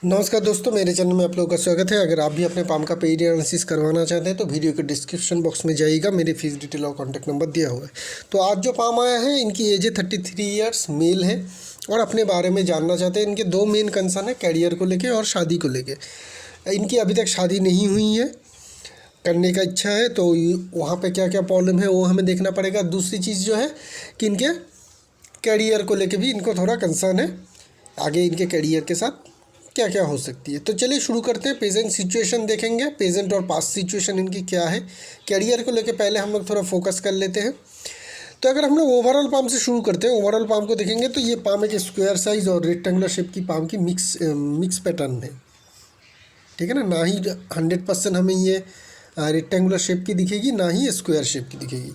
नमस्कार दोस्तों, मेरे चैनल में आप लोगों का स्वागत है। अगर आप भी अपने पाम का पेड एनालिसिस करवाना चाहते हैं तो वीडियो के डिस्क्रिप्शन बॉक्स में जाइएगा, मेरे फीस डिटेल और कॉन्टैक्ट नंबर दिया हुआ है। तो आज जो पाम आया है, इनकी एज है 33 ईयर्स, मेल है और अपने बारे में जानना चाहते हैं। इनके दो मेन कंसर्न है, कैरियर को लेके और शादी को लेके। इनकी अभी तक शादी नहीं हुई है, करने का इच्छा है, तो वहाँ पर क्या क्या प्रॉब्लम है वो हमें देखना पड़ेगा। दूसरी चीज़ जो है कि इनके कैरियर को लेके भी इनको थोड़ा कंसर्न है, आगे इनके कैरियर के साथ क्या क्या हो सकती है। तो चलिए शुरू करते हैं। प्रेजेंट सिचुएशन देखेंगे, प्रेजेंट और पास्ट सिचुएशन इनकी क्या है। कैरियर को लेके पहले हम लोग थोड़ा फोकस कर लेते हैं। तो अगर हम लोग ओवरऑल पाम से शुरू करते हैं, ओवरऑल पाम को देखेंगे तो ये पाम एक स्क्वायर साइज और रेक्टेंगुलर शेप की पाम की मिक्स पैटर्न है, ठीक है ना ही 100% हमें ये रेक्टेंगुलर शेप की दिखेगी, ना ही स्क्वायर शेप की दिखेगी।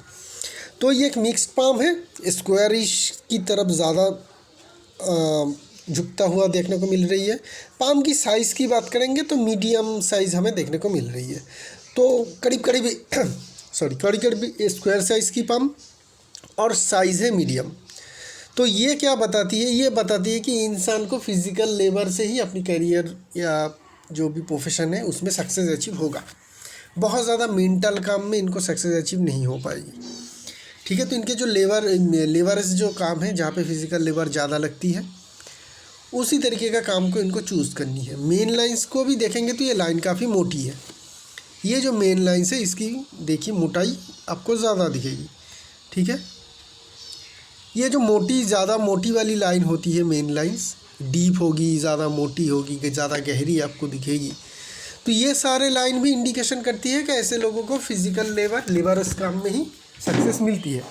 तो ये एक मिक्स्ड पाम है, स्क्वायरिश की तरफ ज़्यादा झुकता हुआ देखने को मिल रही है। पाम की साइज़ की बात करेंगे तो मीडियम साइज़ हमें देखने को मिल रही है। तो करीब करीब स्क्वायर साइज़ की पाम और साइज़ है मीडियम। तो ये क्या बताती है? ये बताती है कि इंसान को फिज़िकल लेबर से ही अपनी करियर या जो भी प्रोफेशन है उसमें सक्सेस अचीव होगा। बहुत ज़्यादा मेंटल काम में इनको सक्सेस अचीव नहीं हो पाएगी, ठीक है। तो इनके जो लेबर्स जो काम है, जहाँ पे फिज़िकल लेबर ज़्यादा लगती है, उसी तरीके का काम को इनको चूज़ करनी है। मेन लाइंस को भी देखेंगे तो ये लाइन काफ़ी मोटी है। ये जो मेन लाइंस है इसकी देखिए मोटाई आपको ज़्यादा दिखेगी, ठीक है। ये जो ज़्यादा मोटी वाली लाइन होती है, मेन लाइंस डीप होगी, ज़्यादा मोटी होगी, ज़्यादा गहरी आपको दिखेगी। तो ये सारे लाइन भी इंडिकेशन करती है कि ऐसे लोगों को फिज़िकल लेबरस काम में ही सक्सेस मिलती है,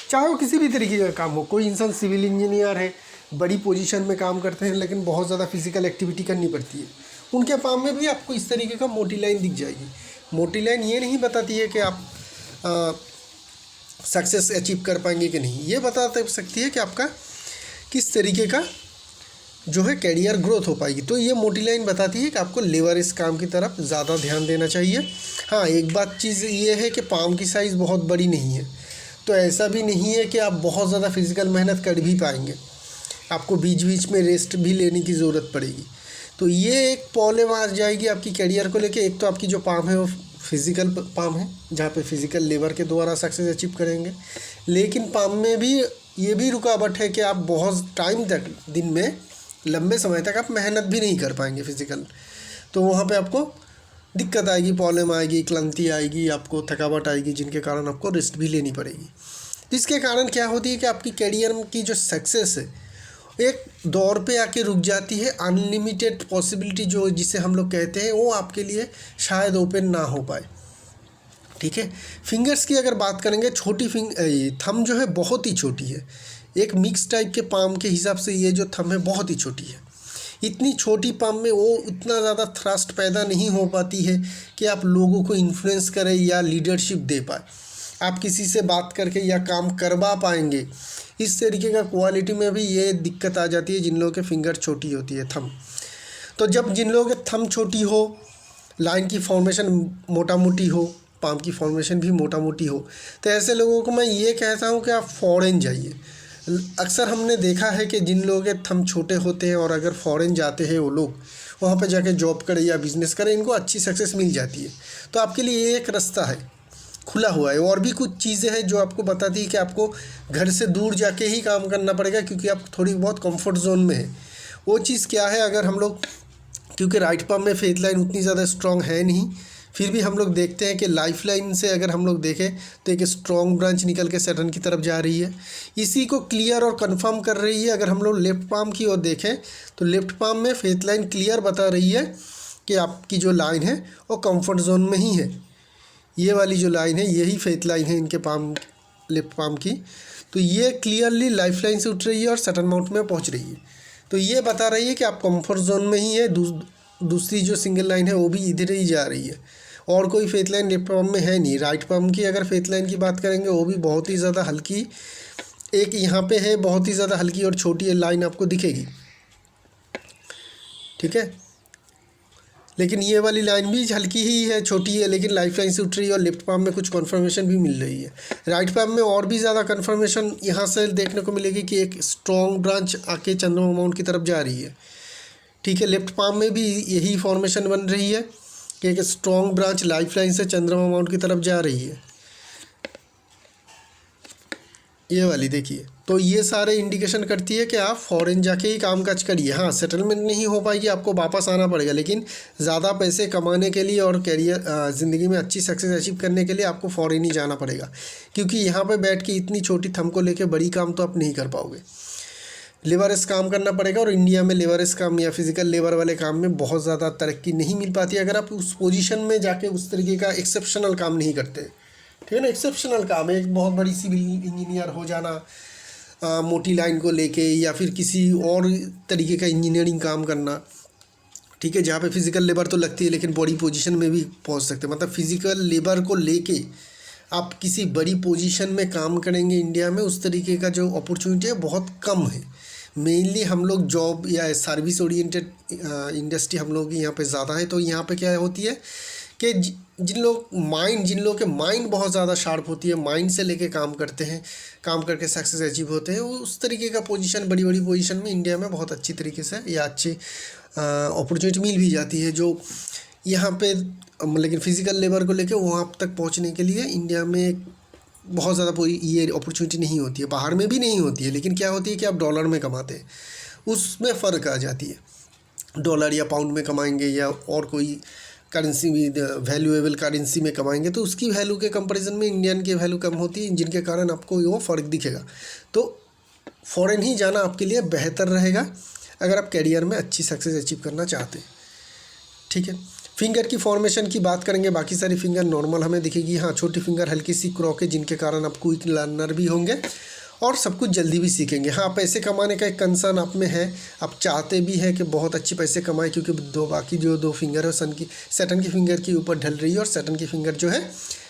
चाहे वो किसी भी तरीके का काम हो। कोई इंसान सिविल इंजीनियर है, बड़ी पोजीशन में काम करते हैं, लेकिन बहुत ज़्यादा फिजिकल एक्टिविटी करनी पड़ती है, उनके काम में भी आपको इस तरीके का मोटी लाइन दिख जाएगी। मोटी लाइन ये नहीं बताती है कि आप सक्सेस अचीव कर पाएंगे कि नहीं, ये बता सकती है कि आपका किस तरीके का जो है कैरियर ग्रोथ हो पाएगी। तो ये मोटी लाइन बताती है कि आपको लेबर इस काम की तरफ ज़्यादा ध्यान देना चाहिए। हाँ, एक चीज़ ये है कि पाम की साइज़ बहुत बड़ी नहीं है, तो ऐसा भी नहीं है कि आप बहुत ज़्यादा फिज़िकल मेहनत कर भी पाएंगे, आपको बीच बीच में रेस्ट भी लेने की ज़रूरत पड़ेगी। तो ये एक प्रॉब्लम आ जाएगी आपकी कैरियर को लेके। एक तो आपकी जो पाम है वो फिज़िकल पाम है, जहाँ पे फिज़िकल लेबर के द्वारा सक्सेस अचीव करेंगे, लेकिन पाम में भी ये भी रुकावट है कि आप बहुत टाइम तक, दिन में लंबे समय तक आप मेहनत भी नहीं कर पाएंगे फिज़िकल। तो वहाँ पे आपको दिक्कत आएगी, प्रॉब्लम आएगी, क्लांति आएगी, आपको थकावट आएगी, जिनके कारण आपको रेस्ट भी लेनी पड़ेगी। जिसके कारण क्या होती है कि आपकी कैरियर की जो सक्सेस है एक दौर पे आके रुक जाती है। अनलिमिटेड पॉसिबिलिटी जो जिसे हम लोग कहते हैं, वो आपके लिए शायद ओपन ना हो पाए, ठीक है। फिंगर्स की अगर बात करेंगे, थंब जो है बहुत ही छोटी है। एक मिक्स टाइप के पाम के हिसाब से ये जो थंब है बहुत ही छोटी है। इतनी छोटी पाम में वो उतना ज़्यादा थ्रस्ट पैदा नहीं हो पाती है कि आप लोगों को इन्फ्लुएंस करें या लीडरशिप दे पाए, आप किसी से बात करके या काम करवा पाएंगे। इस तरीके का क्वालिटी में भी ये दिक्कत आ जाती है जिन लोगों के फिंगर छोटी होती है, थंब। तो जब जिन लोगों के थंब छोटी हो, लाइन की फॉर्मेशन मोटा मोटी हो, पाम की फॉर्मेशन भी मोटा मोटी हो, तो ऐसे लोगों को मैं ये कहता हूँ कि आप फॉरेन जाइए। अक्सर हमने देखा है कि जिन लोगों के थंब छोटे होते हैं और अगर फॉरेन जाते हैं वो लोग, वहाँ पर जाके जॉब करें या बिज़नेस करें, इनको अच्छी सक्सेस मिल जाती है। तो आपके लिए ये एक रास्ता है, खुला हुआ है। और भी कुछ चीज़ें हैं जो आपको बताती है कि आपको घर से दूर जाके ही काम करना पड़ेगा, क्योंकि आप थोड़ी बहुत कंफर्ट जोन में है। वो चीज़ क्या है? अगर हम लोग, क्योंकि राइट पाम में फेथ लाइन उतनी ज़्यादा स्ट्रॉन्ग है नहीं, फिर भी हम लोग देखते हैं कि लाइफ लाइन से अगर हम लोग देखें तो एक स्ट्रॉन्ग ब्रांच निकल के सैटर्न की तरफ जा रही है, इसी को क्लियर और कंफर्म कर रही है। अगर हम लोग लेफ्ट पाम की ओर देखें तो लेफ्ट पाम में फेथ लाइन क्लियर बता रही है कि आपकी जो लाइन है वो कंफर्ट जोन में ही है। ये वाली जो लाइन है यही फेथ लाइन है इनके पाम, लेफ्ट पाम की। तो ये क्लियरली लाइफ लाइन से उठ रही है और सटन माउंट में पहुंच रही है। तो ये बता रही है कि आप कंफर्ट जोन में ही है। दूसरी जो सिंगल लाइन है वो भी इधर ही जा रही है, और कोई फेथ लाइन लेफ्ट पाम में है नहीं। राइट पाम की अगर फेथ लाइन की बात करेंगे, वो भी बहुत ही ज़्यादा हल्की, एक यहाँ पे है बहुत ही ज़्यादा हल्की और छोटी लाइन आपको दिखेगी, ठीक है। लेकिन ये वाली लाइन भी हल्की ही है, छोटी है, लेकिन लाइफ लाइन से उठ रही है और लेफ्ट पाम में कुछ कन्फर्मेशन भी मिल रही है। राइट पाम में और भी ज़्यादा कन्फर्मेशन यहाँ से देखने को मिलेगी कि एक स्ट्रॉन्ग ब्रांच आके चंद्रमा माउंट की तरफ जा रही है, ठीक है, लेफ्ट पाम में भी यही फॉर्मेशन बन रही है कि एक स्ट्रॉन्ग ब्रांच लाइफ लाइन से चंद्रमा माउंट की तरफ जा रही है, ये वाली देखिए। तो ये सारे इंडिकेशन करती है कि आप फॉरेन जाके ही काम काज करिए। हाँ, सेटलमेंट नहीं हो पाएगी, आपको वापस आना पड़ेगा, लेकिन ज़्यादा पैसे कमाने के लिए और कैरियर ज़िंदगी में अच्छी सक्सेस अचीव करने के लिए आपको फॉरेन ही जाना पड़ेगा, क्योंकि यहाँ पे बैठ के इतनी छोटी थंब को लेके बड़ी काम तो आप नहीं कर पाओगे। लेबरस काम करना पड़ेगा, और इंडिया में लेबरस काम या फिजिकल लेबर वाले काम में बहुत ज़्यादा तरक्की नहीं मिल पाती अगर आप उस पोजीशन में जाके उस तरीके का एक्सेप्शनल काम नहीं करते। ठीक है ना, एक्सेप्शनल काम है एक बहुत बड़ी सिविल इंजीनियर हो जाना, मोटी लाइन को लेके, या फिर किसी और तरीके का इंजीनियरिंग काम करना। ठीक है, जहाँ पे फिजिकल लेबर तो लगती है लेकिन बड़ी पोजीशन में भी पहुँच सकते हैं। मतलब फिजिकल लेबर को लेके आप किसी बड़ी पोजीशन में काम करेंगे इंडिया में, उस तरीके का जो अपॉर्चुनिटी है बहुत कम है। मेनली हम लोग जॉब या सर्विस ओरिएंटेड इंडस्ट्री हम लोग यहाँ पे ज़्यादा है। तो यहाँ पे क्या होती है कि जिन लोगों के माइंड बहुत ज़्यादा शार्प होती है, माइंड से लेके काम करते हैं, काम करके सक्सेस अचीव होते हैं, उस तरीके का पोजीशन, बड़ी बड़ी पोजीशन में इंडिया में बहुत अच्छी तरीके से या अच्छी अपॉर्चुनिटी मिल भी जाती है, जो यहाँ पे लेकिन फिजिकल लेबर को लेके वहाँ तक पहुँचने के लिए इंडिया में बहुत ज़्यादा ये अपॉर्चुनिटी नहीं होती है। बाहर में भी नहीं होती है, लेकिन क्या होती है कि आप डॉलर में कमाते हैं, उसमें फ़र्क आ जाती है। डॉलर या पाउंड में कमाएंगे या और कोई करेंसी भी वैल्यूएबल करेंसी में कमाएंगे, तो उसकी वैल्यू के कंपैरिजन में इंडियन की वैल्यू कम होती है, जिनके कारण आपको वो फ़र्क दिखेगा। तो फॉरेन ही जाना आपके लिए बेहतर रहेगा अगर आप कैरियर में अच्छी सक्सेस अचीव करना चाहते हैं। ठीक है, फिंगर की फॉर्मेशन की बात करेंगे, बाकी सारी फिंगर नॉर्मल हमें दिखेगी। हाँ, छोटी फिंगर हल्की सी क्रॉक है, जिनके कारण आप क्विक लर्नर भी होंगे और सब कुछ जल्दी भी सीखेंगे। हाँ, पैसे कमाने का एक कंसर्न आप में है, आप चाहते भी हैं कि बहुत अच्छे पैसे कमाएं, क्योंकि बाकी जो दो फिंगर है सैटर्न की फिंगर के ऊपर ढल रही है और सैटर्न की फिंगर जो है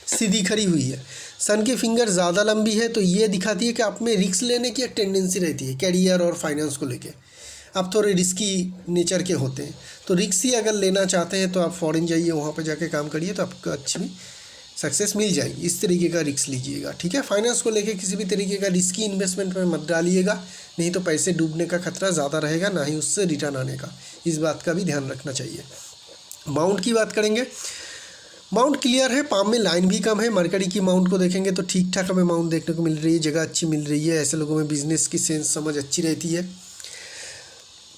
सीधी खड़ी हुई है। सन की फिंगर ज़्यादा लंबी है, तो ये दिखाती है कि आप में रिस्क लेने की एक टेंडेंसी रहती है कैरियर और फाइनेंस को लेके। आप थोड़े रिस्की नेचर के होते हैं, तो रिस्क ही अगर लेना चाहते हैं तो आप फॉरेन जाइए, वहाँ पर जाके काम करिए, तो आपको अच्छी भी सक्सेस मिल जाएगी। इस तरीके का रिस्क लीजिएगा। ठीक है, फाइनेंस को लेके किसी भी तरीके का रिस्की इन्वेस्टमेंट में मत डालिएगा, नहीं तो पैसे डूबने का खतरा ज़्यादा रहेगा, ना ही उससे रिटर्न आने का। इस बात का भी ध्यान रखना चाहिए। माउंट की बात करेंगे, माउंट क्लियर है, पाम में लाइन भी कम है। मरकरी की माउंट को देखेंगे तो ठीक ठाक हमें माउंट देखने को मिल रही है, जगह अच्छी मिल रही है, ऐसे लोगों में बिजनेस की सेंस समझ अच्छी रहती है।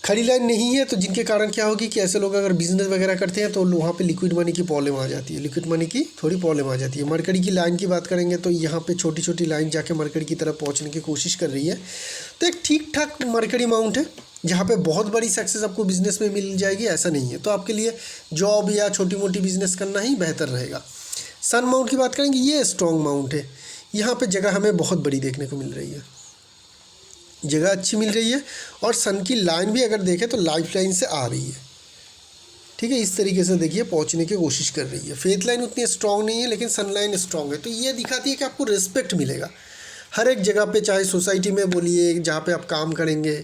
खड़ी लाइन नहीं है, तो जिनके कारण क्या होगी कि ऐसे लोग अगर बिजनेस वगैरह करते हैं तो वहाँ पे लिक्विड मनी की प्रॉब्लम आ जाती है, लिक्विड मनी की थोड़ी प्रॉब्लम आ जाती है। मरकरी की लाइन की बात करेंगे तो यहाँ पे छोटी छोटी लाइन जाके मरकरी की तरफ पहुँचने की कोशिश कर रही है, तो एक ठीक ठाक मरकरी माउंट है, जहाँ पे बहुत बड़ी सक्सेस आपको बिजनेस में मिल जाएगी ऐसा नहीं है। तो आपके लिए जॉब या छोटी मोटी बिजनेस करना ही बेहतर रहेगा। सन माउंट की बात करेंगे, ये स्ट्रॉन्ग माउंट है, यहाँ पे जगह हमें बहुत बड़ी देखने को मिल रही है, जगह अच्छी मिल रही है, और सन की लाइन भी अगर देखें तो लाइफ लाइन से आ रही है। ठीक है, इस तरीके से देखिए पहुंचने की कोशिश कर रही है। फेथ लाइन उतनी स्ट्रांग नहीं है, लेकिन सन लाइन स्ट्रांग है, तो ये दिखाती है कि आपको रिस्पेक्ट मिलेगा हर एक जगह पे, चाहे सोसाइटी में बोलिए, जहाँ पे आप काम करेंगे,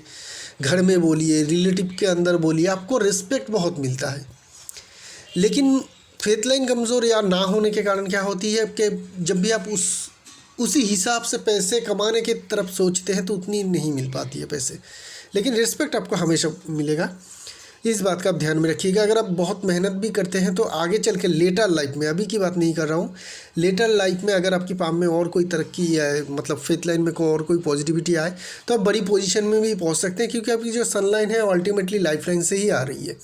घर में बोलिए, रिलेटिव के अंदर बोलिए, आपको रिस्पेक्ट बहुत मिलता है। लेकिन फेथ लाइन कमज़ोर या ना होने के कारण क्या होती है कि जब भी आप उसी हिसाब से पैसे कमाने की तरफ सोचते हैं तो उतनी नहीं मिल पाती है पैसे, लेकिन रिस्पेक्ट आपको हमेशा मिलेगा। इस बात का आप ध्यान में रखिएगा। अगर आप बहुत मेहनत भी करते हैं तो आगे चल के लेटर लाइफ में, अभी की बात नहीं कर रहा हूँ, लेटर लाइफ में अगर आपकी पाम में और कोई तरक्की है, मतलब फेथ लाइन में और कोई पॉजिटिविटी आए, तो आप बड़ी पोजीशन में भी पहुँच सकते हैं, क्योंकि आपकी जो सन लाइन है अल्टीमेटली लाइफ लाइन से ही आ रही है।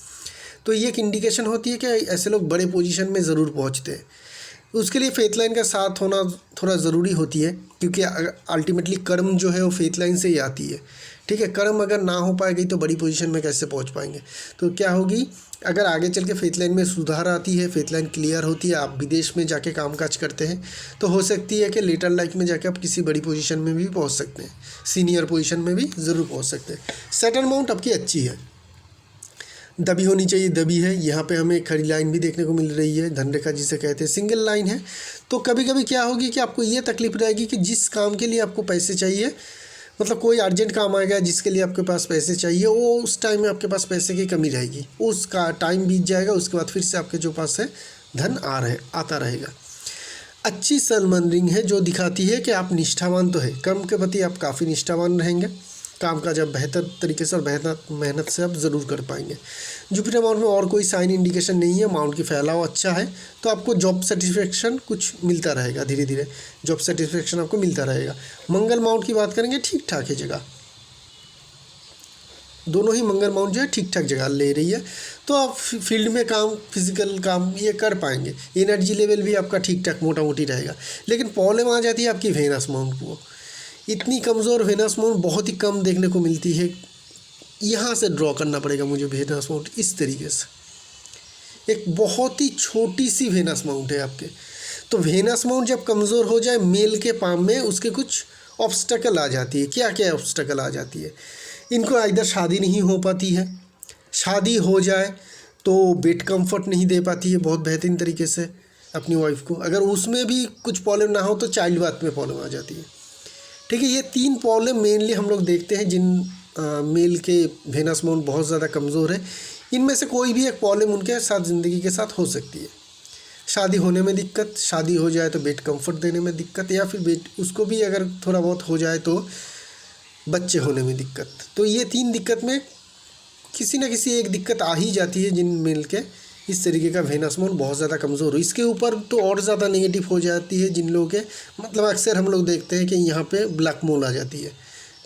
तो ये एक इंडिकेशन होती है कि ऐसे लोग बड़े पोजीशन में ज़रूर पहुँचते हैं। उसके लिए फेथ लाइन का साथ होना थोड़ा ज़रूरी होती है, क्योंकि अल्टीमेटली कर्म जो है वो फेथ लाइन से ही आती है। ठीक है, कर्म अगर ना हो पाएगी तो बड़ी पोजीशन में कैसे पहुंच पाएंगे। तो क्या होगी, अगर आगे चल के फेथ लाइन में सुधार आती है, फेथ लाइन क्लियर होती है, आप विदेश में जाके कामकाज करते हैं, तो हो सकती है कि लेटर लाइफ में जाके आप किसी बड़ी पोजीशन में भी पहुंच सकते हैं, सीनियर पोजीशन में भी ज़रूर पहुँच सकते हैं। सैटर्न माउंट आपकी अच्छी है, दबी होनी चाहिए, दबी है। यहाँ पे हमें खड़ी लाइन भी देखने को मिल रही है, धनरेखा जिसे कहते हैं, सिंगल लाइन है। तो कभी कभी क्या होगी कि आपको ये तकलीफ रहेगी कि जिस काम के लिए आपको पैसे चाहिए, मतलब कोई अर्जेंट काम आएगा जिसके लिए आपके पास पैसे चाहिए, वो उस टाइम में आपके पास पैसे की कमी रहेगी, उसका टाइम बीत जाएगा, उसके बाद फिर से आपके जो पास है धन आता रहेगा। अच्छी सन मंदरिंग है जो दिखाती है कि आप निष्ठावान तो है, कर्म के प्रति आप काफ़ी निष्ठावान रहेंगे, काम का जब बेहतर तरीके से और बेहतर मेहनत से आप ज़रूर कर पाएंगे। जुपिटर माउंट में और कोई साइन इंडिकेशन नहीं है, माउंट की फैलाव अच्छा है, तो आपको जॉब सेटिस्फेक्शन कुछ मिलता रहेगा, धीरे धीरे जॉब सेटिस्फेक्शन आपको मिलता रहेगा। मंगल माउंट की बात करेंगे, ठीक ठाक है जगह, दोनों ही मंगल माउंट जो है ठीक ठाक जगह ले रही है, तो आप फील्ड में काम, फिजिकल काम ये कर पाएंगे। एनर्जी लेवल भी आपका ठीक ठाक मोटा मोटी रहेगा। लेकिन प्रॉब्लम आ जाती है आपकी वेनस माउंट को, इतनी कमज़ोर वेनस माउंट बहुत ही कम देखने को मिलती है। यहाँ से ड्रॉ करना पड़ेगा मुझे वेनस माउंट इस तरीके से, एक बहुत ही छोटी सी वेनस माउंट है आपके। तो वेनस माउंट जब कमज़ोर हो जाए मेल के पाम में, उसके कुछ ऑब्स्टेकल आ जाती है। क्या क्या ऑब्स्टेकल आ जाती है? इनको इधर शादी नहीं हो पाती है, शादी हो जाए तो बेड कंफर्ट नहीं दे पाती है बहुत बेहतरीन तरीके से अपनी वाइफ को। अगर उसमें भी कुछ प्रॉब्लम ना हो तो चाइल्ड बर्थ में प्रॉब्लम आ जाती है। ठीक है, ये 3 प्रॉब्लम मेनली हम लोग देखते हैं जिन मेल के वेनस माउंट बहुत ज़्यादा कमज़ोर है। इनमें से कोई भी एक प्रॉब्लम उनके साथ ज़िंदगी के साथ हो सकती है। शादी होने में दिक्कत, शादी हो जाए तो बेड कंफर्ट देने में दिक्कत, या फिर बेड उसको भी अगर थोड़ा बहुत हो जाए तो बच्चे होने में दिक्कत। तो ये 3 दिक्कत में किसी न किसी एक दिक्कत आ ही जाती है जिन मेल के इस तरीके का वेनस माउंट बहुत ज़्यादा कमज़ोर हो। इसके ऊपर तो और ज़्यादा नेगेटिव हो जाती है जिन लोगों के, मतलब अक्सर हम लोग देखते हैं कि यहाँ पे ब्लैक मोल आ जाती है,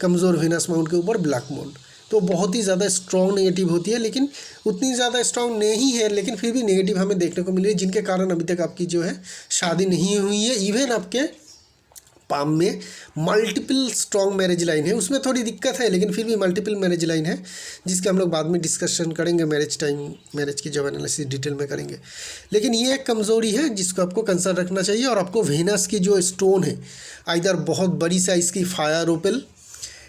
कमज़ोर वेनस माउंट के ऊपर ब्लैक मोल, तो बहुत ही ज़्यादा स्ट्रॉन्ग नेगेटिव होती है। लेकिन उतनी ज़्यादा स्ट्रॉन्ग नहीं है, लेकिन फिर भी नेगेटिव हमें देखने को मिल रही है, जिनके कारण अभी तक आपकी जो है शादी नहीं हुई है। इवन आपके पाम में मल्टीपल स्ट्रॉन्ग मैरिज लाइन है, उसमें थोड़ी दिक्कत है, लेकिन फिर भी मल्टीपल मैरिज लाइन है, जिसके हम लोग बाद में डिस्कशन करेंगे मैरिज की जब एनालिसिस डिटेल में करेंगे। लेकिन ये एक कमज़ोरी है जिसको आपको कंसर्न रखना चाहिए। और आपको वेनस की जो स्टोन है, आइदर बहुत बड़ी साइज़ की फायर ओपेल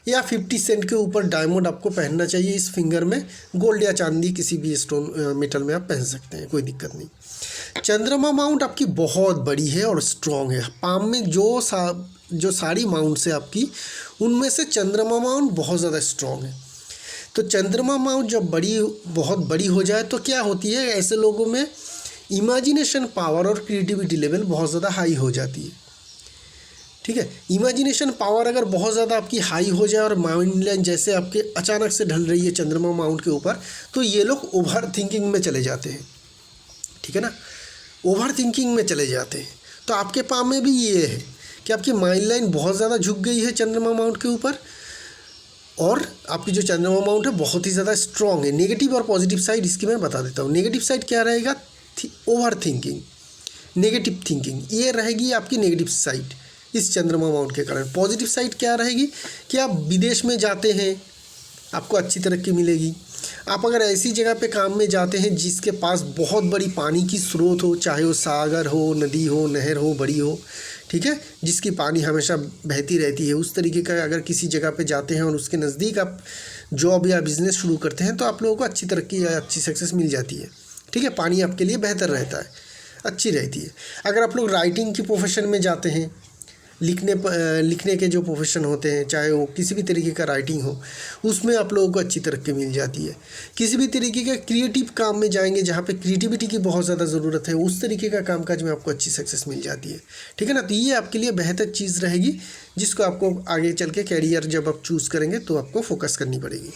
या 50 सेंट के ऊपर डायमंड आपको पहनना चाहिए इस फिंगर में। गोल्ड या चांदी किसी भी स्टोन मेटल में आप पहन सकते हैं, कोई दिक्कत नहीं। चंद्रमा माउंट आपकी बहुत बड़ी है और स्ट्रॉन्ग है। पाम में जो सारी माउंट्स है आपकी, उनमें से चंद्रमा माउंट बहुत ज़्यादा स्ट्रॉन्ग है। तो चंद्रमा माउंट जब बहुत बड़ी हो जाए तो क्या होती है, ऐसे लोगों में इमेजिनेशन पावर और क्रिएटिविटी लेवल बहुत ज़्यादा हाई हो जाती है। ठीक है, इमेजिनेशन पावर अगर बहुत ज़्यादा आपकी हाई हो जाए और माइंड लाइन जैसे आपके अचानक से ढल रही है चंद्रमा माउंट के ऊपर, तो ये लोग ओवर थिंकिंग में चले जाते हैं। ठीक है ना, ओवर थिंकिंग में चले जाते हैं। तो आपके पाम में भी ये है कि आपकी माइंड लाइन बहुत ज़्यादा झुक गई है चंद्रमा माउंट के ऊपर, और आपकी जो चंद्रमा माउंट है बहुत ही ज़्यादा स्ट्रॉन्ग है। नेगेटिव और पॉजिटिव साइड इसकी मैं बता देता हूँ। नेगेटिव साइड क्या रहेगा, ओवर थिंकिंग, नेगेटिव थिंकिंग, ये रहेगी आपकी नेगेटिव साइड इस चंद्रमा माउंट के कारण। पॉजिटिव साइड क्या रहेगी कि आप विदेश में जाते हैं, आपको अच्छी तरक्की मिलेगी। आप अगर ऐसी जगह पे काम में जाते हैं जिसके पास बहुत बड़ी पानी की स्रोत हो, चाहे वो सागर हो, नदी हो, नहर हो, बड़ी हो, ठीक है, जिसकी पानी हमेशा बहती रहती है, उस तरीके का अगर किसी जगह पे जाते हैं और उसके नज़दीक आप जॉब या बिज़नेस शुरू करते हैं, तो आप लोगों को अच्छी तरक्की या अच्छी सक्सेस मिल जाती है। ठीक है, पानी आपके लिए बेहतर रहता है, अच्छी रहती है। अगर आप लोग राइटिंग की प्रोफेशन में जाते हैं, लिखने के जो प्रोफेशन होते हैं, चाहे वो किसी भी तरीके का राइटिंग हो, उसमें आप लोगों को अच्छी तरक्की मिल जाती है। किसी भी तरीके का क्रिएटिव काम में जाएंगे जहाँ पे क्रिएटिविटी की बहुत ज़्यादा ज़रूरत है, उस तरीके का कामकाज में आपको अच्छी सक्सेस मिल जाती है। ठीक है ना, तो ये आपके लिए बेहतर चीज़ रहेगी जिसको आपको आगे चल के कैरियर जब आप चूज़ करेंगे तो आपको फोकस करनी पड़ेगी।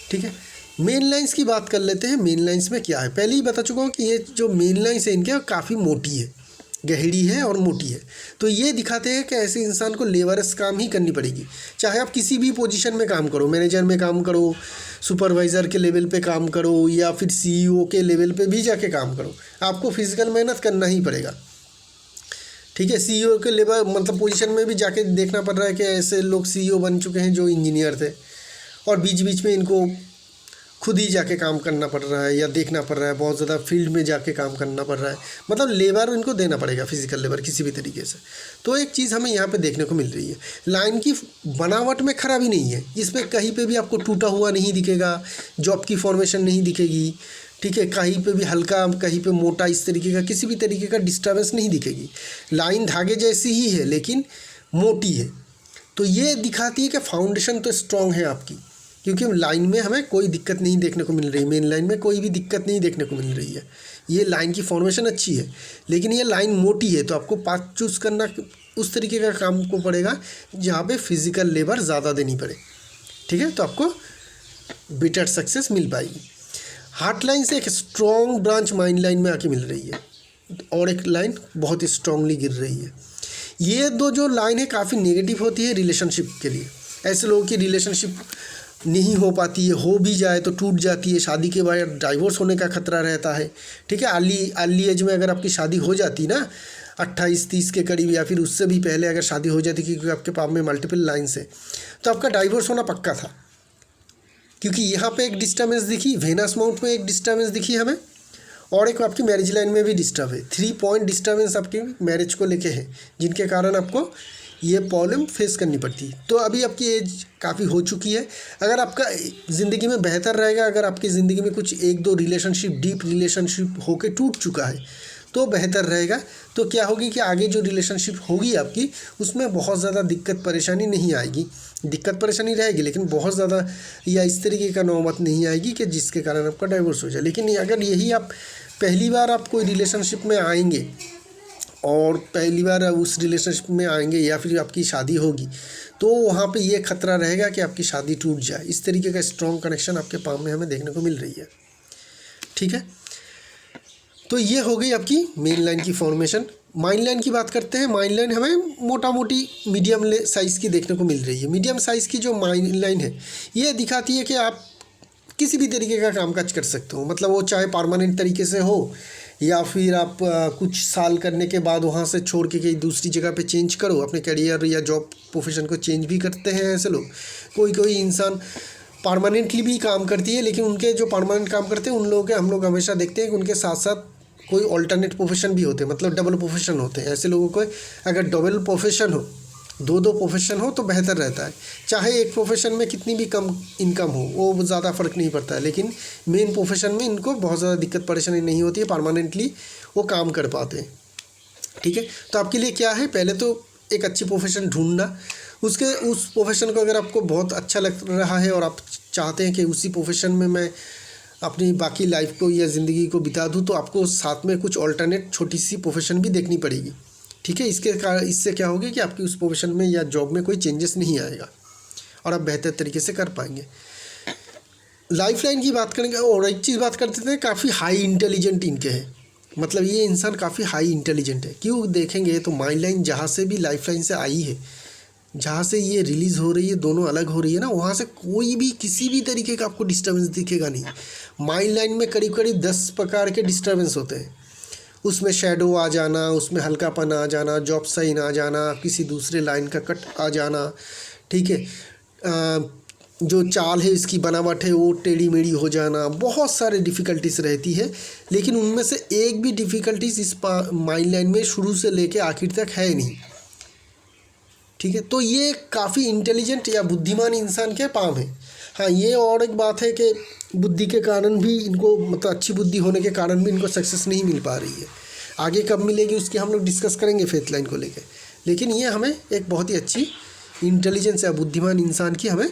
ठीक है, मेन लाइंस की बात कर लेते हैं। मेन लाइंस में क्या है, पहले ही बता चुका हूँ कि ये जो मेन लाइंस है इनके काफ़ी मोटी है, गहरी है और मोटी है। तो ये दिखाते हैं कि ऐसे इंसान को लेबरस काम ही करनी पड़ेगी, चाहे आप किसी भी पोजीशन में काम करो, मैनेजर में काम करो, सुपरवाइज़र के लेवल पे काम करो, या फिर सीईओ के लेवल पे भी जाके काम करो, आपको फिजिकल मेहनत करना ही पड़ेगा। ठीक है, सीईओ के लेवल मतलब पोजीशन में भी जाके देखना पड़ रहा है कि ऐसे लोग सीईओ बन चुके हैं जो इंजीनियर थे, और बीच बीच में इनको खुद ही जाके काम करना पड़ रहा है या देखना पड़ रहा है, बहुत ज़्यादा फील्ड में जाके काम करना पड़ रहा है, मतलब लेबर इनको देना पड़ेगा, फिजिकल लेबर किसी भी तरीके से। तो एक चीज़ हमें यहाँ पे देखने को मिल रही है, लाइन की बनावट में खराबी नहीं है, इसमें कहीं पे भी आपको टूटा हुआ नहीं दिखेगा, जॉब की फॉर्मेशन नहीं दिखेगी। ठीक है, कहीं पे भी हल्का, कहीं पे मोटा, इस तरीके का किसी भी तरीके का डिस्टर्बेंस नहीं दिखेगी। लाइन धागे जैसी ही है लेकिन मोटी है, तो ये दिखाती है कि फाउंडेशन तो स्ट्रॉन्ग है आपकी, क्योंकि लाइन में हमें कोई दिक्कत नहीं देखने को मिल रही, मेन लाइन में कोई भी दिक्कत नहीं देखने को मिल रही है। ये लाइन की फॉर्मेशन अच्छी है, लेकिन ये लाइन मोटी है, तो आपको पाथ चूज़ करना उस तरीके का काम को पड़ेगा जहाँ पे फिजिकल लेबर ज़्यादा देनी पड़े। ठीक है, तो आपको बेटर सक्सेस मिल पाएगी। हार्ट लाइन से एक स्ट्रॉन्ग ब्रांच माइंड लाइन में आके मिल रही है और एक लाइन बहुत ही स्ट्रांगली गिर रही है। ये दो जो लाइन है काफ़ी नेगेटिव होती है रिलेशनशिप के लिए। ऐसे लोगों की रिलेशनशिप नहीं हो पाती है, हो भी जाए तो टूट जाती है, शादी के बाद डाइवोर्स होने का खतरा रहता है। ठीक है, अर्ली एज में अगर आपकी शादी हो जाती ना 28-30 के करीब या फिर उससे भी पहले अगर शादी हो जाती क्योंकि आपके पाप में मल्टीपल लाइन्स है तो आपका डाइवोर्स होना पक्का था। क्योंकि यहाँ पे एक डिस्टर्बेंस दिखी, वेनस माउंट में एक डिस्टर्बेंस दिखी हमें और एक आपकी मैरिज लाइन में भी डिस्टर्ब है। 3 पॉइंट डिस्टर्बेंस आपकी मैरिज को लेके है जिनके कारण आपको ये प्रॉब्लम फेस करनी पड़ती है। तो अभी आपकी एज काफ़ी हो चुकी है। अगर आपका ज़िंदगी में बेहतर रहेगा, अगर आपकी ज़िंदगी में कुछ 1-2 रिलेशनशिप डीप रिलेशनशिप होके टूट चुका है तो बेहतर रहेगा। तो क्या होगी कि आगे जो रिलेशनशिप होगी आपकी उसमें बहुत ज़्यादा दिक्कत परेशानी नहीं आएगी। दिक्कत परेशानी रहेगी लेकिन बहुत ज़्यादा या इस तरीके का नौबत नहीं आएगी कि जिसके कारण आपका डाइवोर्स हो जाए। लेकिन अगर यही आप पहली बार आप कोई रिलेशनशिप में आएंगे और पहली बार उस रिलेशनशिप में आएंगे या फिर आपकी शादी होगी तो वहाँ पे ये खतरा रहेगा कि आपकी शादी टूट जाए। इस तरीके का स्ट्रॉन्ग कनेक्शन आपके पाम में हमें देखने को मिल रही है। ठीक है, तो ये हो गई आपकी मेन लाइन की फॉर्मेशन। माइंड लाइन की बात करते हैं। माइंड लाइन हमें मोटा मोटी मीडियम साइज़ की देखने को मिल रही है। मीडियम साइज़ की जो माइंड लाइन है ये दिखाती है कि आप किसी भी तरीके का कामकाज कर सकते हो, मतलब वो चाहे परमानेंट तरीके से हो या फिर आप कुछ साल करने के बाद वहाँ से छोड़ के कहीं दूसरी जगह पे चेंज करो, अपने करियर या जॉब प्रोफेशन को चेंज भी करते हैं ऐसे लोग। कोई इंसान परमानेंटली भी काम करती है लेकिन उनके जो परमानेंट काम करते हैं उन लोगों के हम लोग हमेशा देखते हैं कि उनके साथ साथ कोई ऑल्टरनेट प्रोफेशन भी होते हैं, मतलब डबल प्रोफेशन होते हैं। ऐसे लोगों को अगर डबल प्रोफेशन हो, 2 प्रोफेशन हो तो बेहतर रहता है। चाहे एक प्रोफेशन में कितनी भी कम इनकम हो वो ज़्यादा फ़र्क नहीं पड़ता है, लेकिन मेन प्रोफेशन में इनको बहुत ज़्यादा दिक्कत परेशानी नहीं होती है, परमानेंटली वो काम कर पाते हैं। ठीक है, तो आपके लिए क्या है, पहले तो एक अच्छी प्रोफेशन ढूंढना, उस प्रोफेशन को अगर आपको बहुत अच्छा लग रहा है और आप चाहते हैं कि उसी प्रोफेशन में मैं अपनी बाकी लाइफ को या ज़िंदगी को बिता दूँ तो आपको साथ में कुछ ऑल्टरनेट छोटी सी प्रोफेशन भी देखनी पड़ेगी। ठीक है, इससे क्या होगा कि आपकी उस प्रोफेशन में या जॉब में कोई चेंजेस नहीं आएगा और आप बेहतर तरीके से कर पाएंगे। लाइफ लाइन की बात करेंगे और एक चीज़ बात करते हैं, काफ़ी हाई इंटेलिजेंट इनके हैं, मतलब ये इंसान काफ़ी हाई इंटेलिजेंट है। क्यों देखेंगे तो माइंड लाइन जहाँ से भी लाइफ लाइन से आई है, जहाँ से ये रिलीज़ हो रही है, दोनों अलग हो रही है ना, वहाँ से कोई भी किसी भी तरीके का आपको डिस्टर्बेंस दिखेगा नहीं। माइंड लाइन में करीब करीब 10 प्रकार के डिस्टर्बेंस होते हैं। उसमें शैडो आ जाना, उसमें हल्कापन आ जाना, जॉब साइन आ जाना, किसी दूसरे लाइन का कट आ जाना। ठीक है, जो चाल है इसकी बनावट है वो टेढ़ी मेढ़ी हो जाना, बहुत सारे डिफ़िकल्टीज रहती है। लेकिन उनमें से एक भी डिफ़िकल्टीज इस माइंड लाइन में शुरू से लेके आखिर तक है नहीं। ठीक है, तो ये काफ़ी इंटेलिजेंट या बुद्धिमान इंसान के पाम है। हाँ, ये और एक बात है कि बुद्धि के कारण भी इनको, मतलब अच्छी बुद्धि होने के कारण भी इनको सक्सेस नहीं मिल पा रही है। आगे कब मिलेगी उसकी हम लोग डिस्कस करेंगे फेथ लाइन को लेकर। लेकिन ये हमें एक बहुत ही अच्छी इंटेलिजेंस या बुद्धिमान इंसान की हमें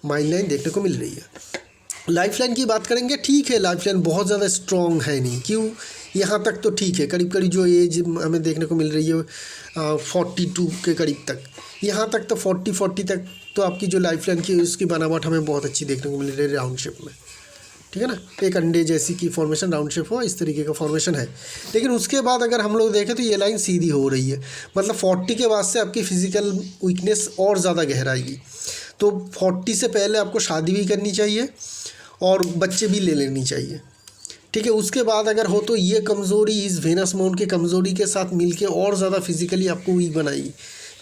माइंड लाइन देखने को मिल रही है। लाइफ लाइन की बात करेंगे, ठीक है लाइफ लाइन बहुत ज़्यादा स्ट्रॉन्ग है नहीं। क्यों, यहाँ तक तो ठीक है, करीब करीब जो एज हमें देखने को मिल रही है 42 के करीब तक, यहाँ तक तो 40 तक तो आपकी जो लाइफ लाइन की उसकी बनावट हमें बहुत अच्छी देखने को मिल रही है राउंड शेप में। ठीक है ना, एक अंडे जैसी की फॉर्मेशन राउंड शेप हो, इस तरीके का फॉर्मेशन है। लेकिन उसके बाद अगर हम लोग देखें तो ये लाइन सीधी हो रही है, मतलब 40 के बाद से आपकी फ़िज़िकल वीकनेस और ज़्यादा गहराएगी। तो 40 से पहले आपको शादी भी करनी चाहिए और बच्चे भी ले लेनी चाहिए। ठीक है, उसके बाद अगर हो तो ये कमज़ोरी इस वेनस माउंट की कमज़ोरी के साथ मिलके और ज़्यादा फिजिकली आपको वीक बनाएगी,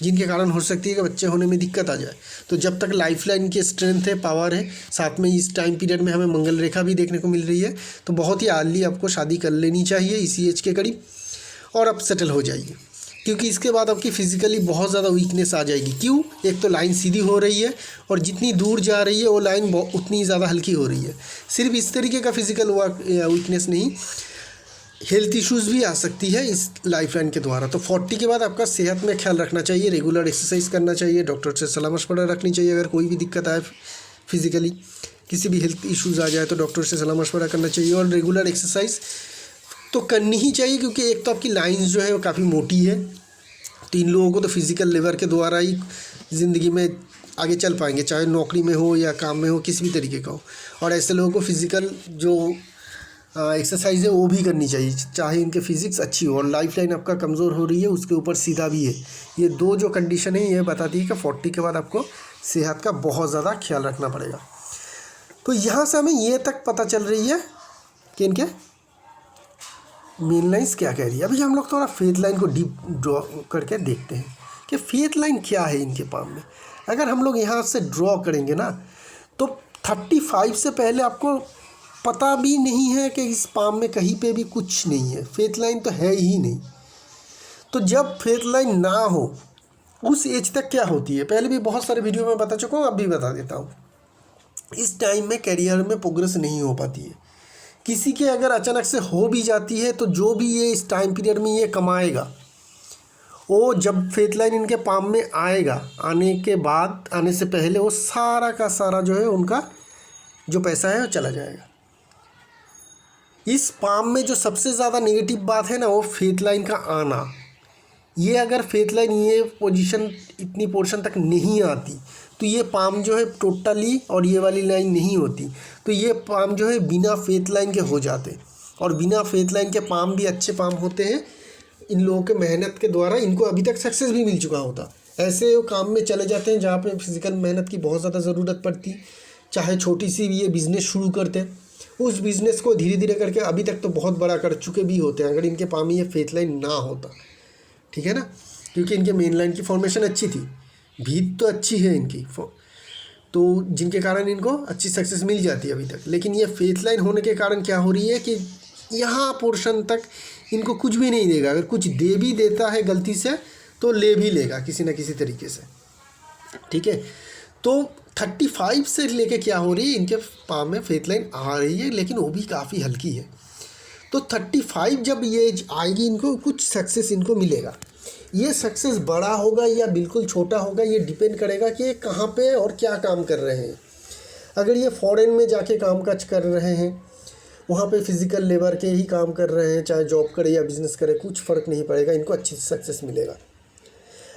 जिनके कारण हो सकती है कि बच्चे होने में दिक्कत आ जाए। तो जब तक लाइफ लाइन की स्ट्रेंथ है, पावर है, साथ में इस टाइम पीरियड में हमें मंगल रेखा भी देखने को मिल रही है, तो बहुत ही अर्ली आपको शादी कर लेनी चाहिए इसी एज के करीब और आप सेटल हो जाइए। क्योंकि इसके बाद आपकी फ़िज़िकली बहुत ज़्यादा वीकनेस आ जाएगी। क्यों, एक तो लाइन सीधी हो रही है और जितनी दूर जा रही है वो लाइन उतनी ज़्यादा हल्की हो रही है। सिर्फ इस तरीके का फिज़िकल वीकनेस नहीं, हेल्थ इश्यूज़ भी आ सकती है इस लाइफ लाइन के द्वारा। तो 40 के बाद आपका सेहत में ख्याल रखना चाहिए, रेगुलर एक्सरसाइज करना चाहिए, डॉक्टर से सलाह मशवरा रखनी चाहिए। अगर कोई भी दिक्कत आए फिज़िकली, किसी भी हेल्थ इश्यूज़ आ जाए तो डॉक्टर से सलाह मशवरा करना चाहिए और रेगुलर एक्सरसाइज तो करनी ही चाहिए। क्योंकि एक तो आपकी लाइंस जो है वो काफ़ी मोटी है, तो इन लोगों को तो फिज़िकल लेबर के द्वारा ही ज़िंदगी में आगे चल पाएंगे, चाहे नौकरी में हो या काम में हो, किसी भी तरीके का हो। और ऐसे लोगों को फिज़िकल जो एक्सरसाइज है वो भी करनी चाहिए, चाहे इनके फिजिक्स अच्छी हो और लाइफ लाइन आपका कमज़ोर हो रही है, उसके ऊपर सीधा भी है। ये दो जो कंडीशन है ये बताती है कि 40 के बाद आपको सेहत का बहुत ज़्यादा ख्याल रखना पड़ेगा। तो यहाँ से हमें ये तक पता चल रही है कि इनके मेन लाइन्स क्या कह रही है। अभी हम लोग थोड़ा फेथ लाइन को डीप ड्रॉ करके देखते हैं कि फेथ लाइन क्या है इनके पाम में। अगर हम लोग यहाँ से ड्रॉ करेंगे ना तो 35 से पहले आपको पता भी नहीं है कि इस पाम में कहीं पे भी कुछ नहीं है, फेथ लाइन तो है ही नहीं। तो जब फेथ लाइन ना हो उस एज तक क्या होती है, पहले भी बहुत सारे वीडियो में बता चुका हूँ, अब भी बता देता हूँ। इस टाइम में करियर में प्रोग्रेस नहीं हो पाती है। किसी के अगर अचानक से हो भी जाती है तो जो भी ये इस टाइम पीरियड में ये कमाएगा, वो जब फेथ लाइन इनके पाम में आएगा, आने के बाद, आने से पहले वो सारा का सारा जो है उनका जो पैसा है वो चला जाएगा। इस पाम में जो सबसे ज़्यादा नेगेटिव बात है ना वो फेथ लाइन का आना। ये अगर फेथ लाइन ये पोजीशन इतनी पोर्शन तक नहीं आती तो ये पाम जो है टोटली, और ये वाली लाइन नहीं होती तो ये पाम जो है बिना फेथ लाइन के हो जाते। और बिना फेथ लाइन के पाम भी अच्छे पाम होते हैं, इन लोगों के मेहनत के द्वारा इनको अभी तक सक्सेस भी मिल चुका होता। ऐसे वो काम में चले जाते हैं जहाँ पे फिज़िकल मेहनत की बहुत ज़्यादा ज़रूरत पड़ती, चाहे छोटी सी भी ये बिज़नेस शुरू करते, उस बिज़नेस को धीरे धीरे करके अभी तक तो बहुत बड़ा कर चुके भी होते हैं अगर इनके पाम में ये फेथ लाइन ना होता। ठीक है ना, क्योंकि इनके मेन लाइन की फॉर्मेशन अच्छी थी, भीत तो अच्छी है इनकी, तो जिनके कारण इनको अच्छी सक्सेस मिल जाती है अभी तक। लेकिन ये फेथ लाइन होने के कारण क्या हो रही है कि यहाँ पोर्शन तक इनको कुछ भी नहीं देगा। अगर कुछ दे भी देता है गलती से तो ले भी लेगा किसी न किसी तरीके से। ठीक है, तो 35 से लेके क्या हो रही है, इनके पाम में फेथ लाइन आ रही है, लेकिन वो भी काफ़ी हल्की है। तो 35 जब ये आएगी इनको कुछ सक्सेस इनको मिलेगा। ये सक्सेस बड़ा होगा या बिल्कुल छोटा होगा ये डिपेंड करेगा कि ये कहाँ पे और क्या काम कर रहे हैं। अगर ये फॉरेन में जाके काम काज कर रहे हैं, वहाँ पे फिज़िकल लेबर के ही काम कर रहे हैं, चाहे जॉब करे या बिज़नेस करे कुछ फ़र्क नहीं पड़ेगा, इनको अच्छी सक्सेस मिलेगा।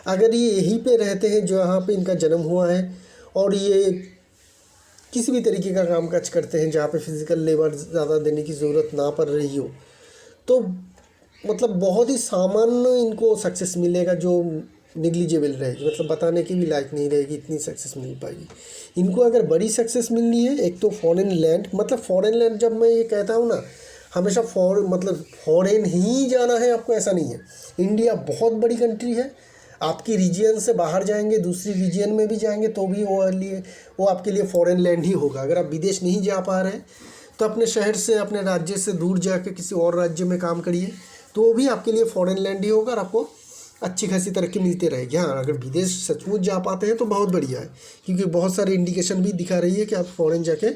अगर ये यहीं पे रहते हैं जहाँ पे इनका जन्म हुआ है और ये किसी भी तरीके का काम काज करते हैं जहाँ पे फिज़िकल लेबर ज़्यादा देने की ज़रूरत ना पड़ रही हो, तो मतलब बहुत ही सामान्य इनको सक्सेस मिलेगा जो निग्लिजिबल रहेगी, मतलब बताने की भी लायक नहीं रहेगी, इतनी सक्सेस मिल पाएगी। इनको अगर बड़ी सक्सेस मिलनी है, एक तो फॉरेन लैंड, मतलब फॉरेन लैंड जब मैं ये कहता हूँ ना, हमेशा मतलब फॉरेन ही जाना है आपको, ऐसा नहीं है। इंडिया बहुत बड़ी कंट्री है, आपकी रीजन से बाहर जाएंगे, दूसरी रीजन में भी जाएंगे तो भी वो आपके लिए फॉरेन लैंड ही होगा। अगर आप विदेश नहीं जा पा रहे हैं तो अपने शहर से, अपने राज्य से दूर जाके किसी और राज्य में काम करिए, तो वो भी आपके लिए फॉरेन लैंड ही होगा और आपको अच्छी खासी तरक्की मिलती रहेगी। हाँ, अगर विदेश सचमुच जा पाते हैं तो बहुत बढ़िया है, क्योंकि बहुत सारे इंडिकेशन भी दिखा रही है कि आप फॉरेन जाके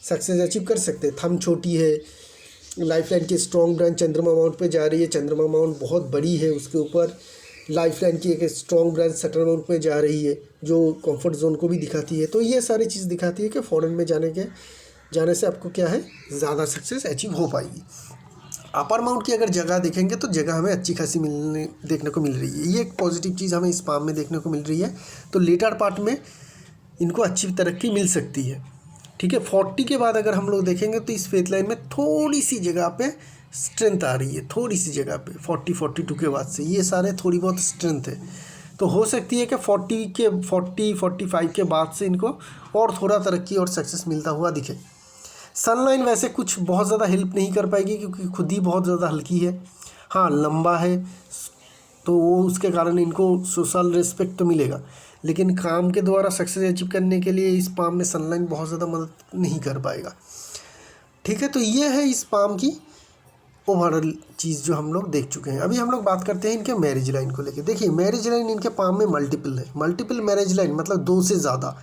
सक्सेस अचीव कर सकते हैं। थंब छोटी है, लाइफ लाइन की स्ट्रॉन्ग ब्रांच चंद्रमा माउंट पे जा रही है, चंद्रमा माउंट बहुत बड़ी है, उसके ऊपर लाइफ लाइन की एक स्ट्रॉन्ग ब्रांच सटल माउंट पे जा रही है जो कंफर्ट जोन को भी दिखाती है। तो ये सारी चीज़ दिखाती है कि फॉरेन में जाने से आपको क्या है, ज़्यादा सक्सेस अचीव हो पाएगी। अपर माउंट की अगर जगह देखेंगे तो जगह हमें अच्छी खासी देखने को मिल रही है, ये एक पॉजिटिव चीज़ हमें इस पाम में देखने को मिल रही है। तो लेटर पार्ट में इनको अच्छी तरक्की मिल सकती है। ठीक है, 40 के बाद अगर हम लोग देखेंगे तो इस फेथ लाइन में थोड़ी सी जगह पे स्ट्रेंथ आ रही है, थोड़ी सी जगह पे 40-42 के बाद से ये सारे थोड़ी बहुत स्ट्रेंथ है। तो हो सकती है कि 40-45 के बाद से इनको और थोड़ा तरक्की और सक्सेस मिलता हुआ दिखे। सनलाइन वैसे कुछ बहुत ज़्यादा हेल्प नहीं कर पाएगी क्योंकि खुद ही बहुत ज़्यादा हल्की है। हाँ, लंबा है तो वो उसके कारण इनको सोशल रिस्पेक्ट तो मिलेगा, लेकिन काम के द्वारा सक्सेस अचीव करने के लिए इस पाम में सनलाइन बहुत ज़्यादा मदद नहीं कर पाएगा। ठीक है, तो ये है इस पाम की ओवरऑल चीज़ जो हम लोग देख चुके हैं। अभी हम लोग बात करते हैं इनके मैरिज लाइन को लेकर। देखिए, मैरिज लाइन इनके पाम में मल्टीपल है। मल्टीपल मैरिज लाइन मतलब 2 से ज़्यादा।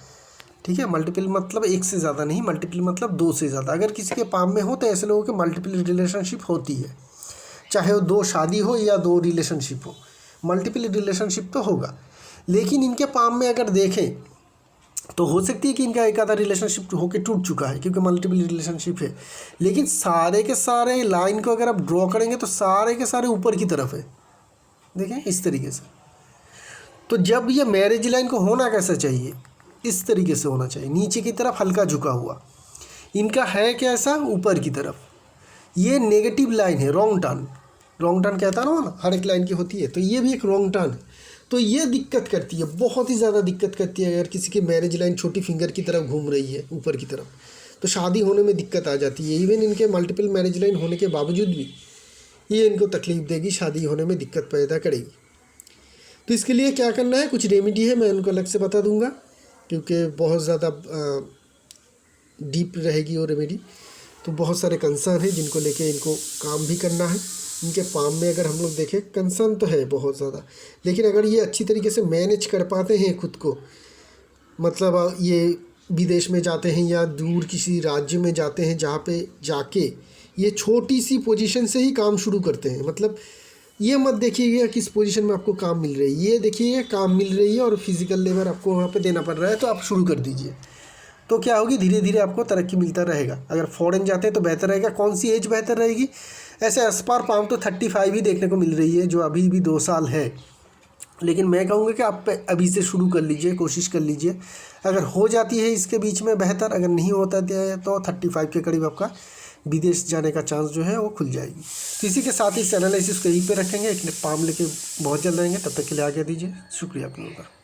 ठीक है, मल्टीपल मतलब 1 से ज़्यादा नहीं, मल्टीपल मतलब 2 से ज़्यादा। अगर किसी के पाम में हो तो ऐसे लोगों के मल्टीपल रिलेशनशिप होती है, चाहे वो 2 शादी हो या 2 रिलेशनशिप हो, मल्टीपल रिलेशनशिप तो होगा। लेकिन इनके पाम में अगर देखें तो हो सकती है कि इनका एक आधा रिलेशनशिप होकर टूट चुका है क्योंकि मल्टीपल रिलेशनशिप है। लेकिन सारे के सारे लाइन को अगर आप ड्रॉ करेंगे तो सारे के सारे ऊपर की तरफ है, देखें इस तरीके से। तो जब ये मैरिज लाइन को होना कैसा चाहिए, इस तरीके से होना चाहिए, नीचे की तरफ हल्का झुका हुआ। इनका है कैसा, ऊपर की तरफ। ये नेगेटिव लाइन है, रॉन्ग टर्न। रॉन्ग टर्न कहता ना हर एक लाइन की होती है, तो ये भी एक रॉन्ग टर्न है। तो ये दिक्कत करती है, बहुत ही ज़्यादा दिक्कत करती है। अगर किसी की मैरिज लाइन छोटी फिंगर की तरफ घूम रही है ऊपर की तरफ, तो शादी होने में दिक्कत आ जाती है। इवन इनके मल्टीपल मैरिज लाइन होने के बावजूद भी ये इनको तकलीफ देगी, शादी होने में दिक्कत पैदा करेगी। तो इसके लिए क्या करना है, कुछ रेमेडी है, मैं उनको अलग से बता दूंगा, क्योंकि बहुत ज़्यादा डीप रहेगी वो रेमेडी। तो बहुत सारे कंसर्न है जिनको लेके इनको काम भी करना है। इनके पाम में अगर हम लोग देखें, कंसर्न तो है बहुत ज़्यादा, लेकिन अगर ये अच्छी तरीके से मैनेज कर पाते हैं खुद को, मतलब ये विदेश में जाते हैं या दूर किसी राज्य में जाते हैं जहाँ पे जाके ये छोटी सी पोजीशन से ही काम शुरू करते हैं। मतलब ये मत देखिएगा किस पोजीशन में आपको काम मिल रही है, ये देखिए काम मिल रही है और फिज़िकल लेबर आपको वहाँ पे देना पड़ रहा है, तो आप शुरू कर दीजिए। तो क्या होगी, धीरे धीरे आपको तरक्की मिलता रहेगा। अगर फॉरेन जाते हैं तो बेहतर रहेगा। कौन सी एज बेहतर रहेगी, ऐसे एस्पार पाम तो 35 ही देखने को मिल रही है, जो अभी भी 2 साल है। लेकिन मैं कहूँगा कि आप अभी से शुरू कर लीजिए, कोशिश कर लीजिए। अगर हो जाती है इसके बीच में बेहतर, अगर नहीं होता है तो 35 के करीब आपका विदेश जाने का चांस जो है वो खुल जाएगी। तो इसी के साथ इस एनालिसिस को यहीं पे रखेंगे। एक पाम लेके बहुत जल्द आएंगे, तब तक के लिए आगे दीजिए। शुक्रिया आप लोगों का।